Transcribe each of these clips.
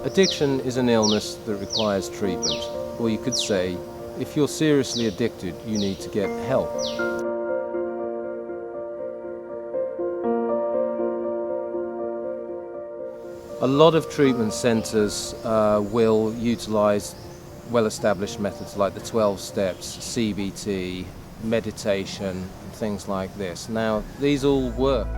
Addiction is an illness that requires treatment, or you could say, if you're seriously addicted, you need to get help. A lot of treatment centres will utilise well-established methods like the 12 steps, CBT, meditation, and things like this. Now, these all work.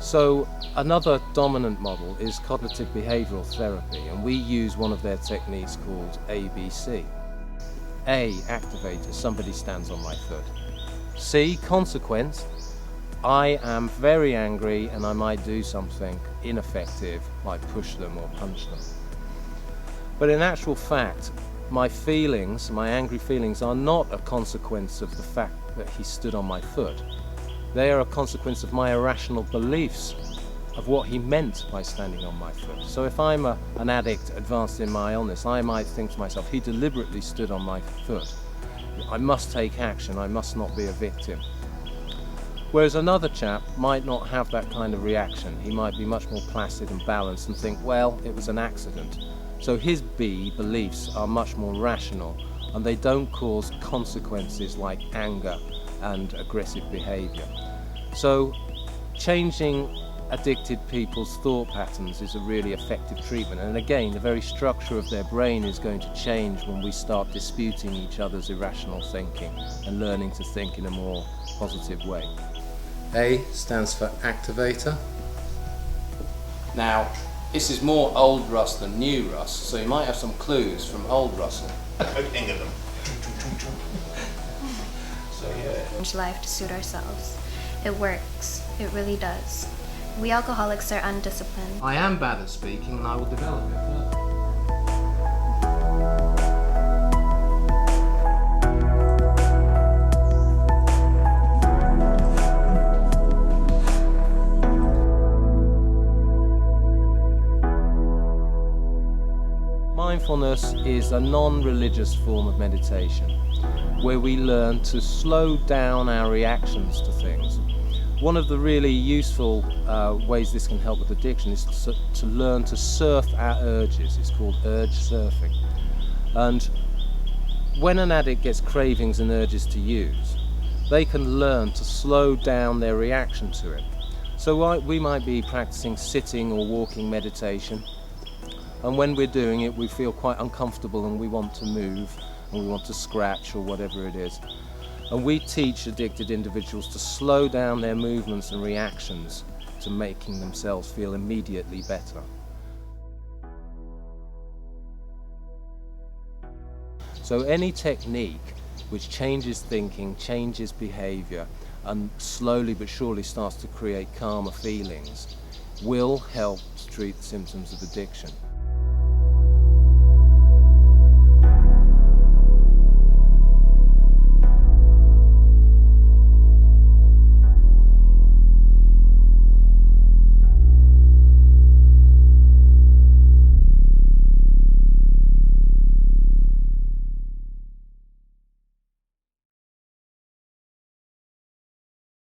So another dominant model is cognitive behavioural therapy, and we use one of their techniques called ABC. A, activator, somebody stands on my foot. C, consequence, I am very angry and I might do something ineffective, like push them or punch them. But in actual fact, my feelings, my angry feelings, are not a consequence of the fact that he stood on my foot. They are a consequence of my irrational beliefs of what he meant by standing on my foot. So if I'm an addict advanced in my illness, I might think to myself, he deliberately stood on my foot. I must take action, I must not be a victim. Whereas another chap might not have that kind of reaction. He might be much more placid and balanced and think, well, it was an accident. So his B beliefs are much more rational, and they don't cause consequences like anger and aggressive behaviour. So changing addicted people's thought patterns is a really effective treatment, and again the very structure of their brain is going to change when we start disputing each other's irrational thinking and learning to think in a more positive way. A stands for activator. Now this is more old Russ than new Russ, so you might have some clues from old Russell. Any of them. Change life to suit ourselves. It works. It really does. We alcoholics are undisciplined. I am bad at speaking and I will develop it further. Mindfulness is a non-religious form of meditation where we learn to slow down our reactions to things. One of the really useful ways this can help with addiction is to learn to surf our urges. It's called urge surfing. And when an addict gets cravings and urges to use, they can learn to slow down their reaction to it. So we might be practicing sitting or walking meditation, and when we're doing it we feel quite uncomfortable and we want to move and we want to scratch or whatever it is. And we teach addicted individuals to slow down their movements and reactions to making themselves feel immediately better. So any technique which changes thinking, changes behavior, and slowly but surely starts to create calmer feelings will help to treat the symptoms of addiction.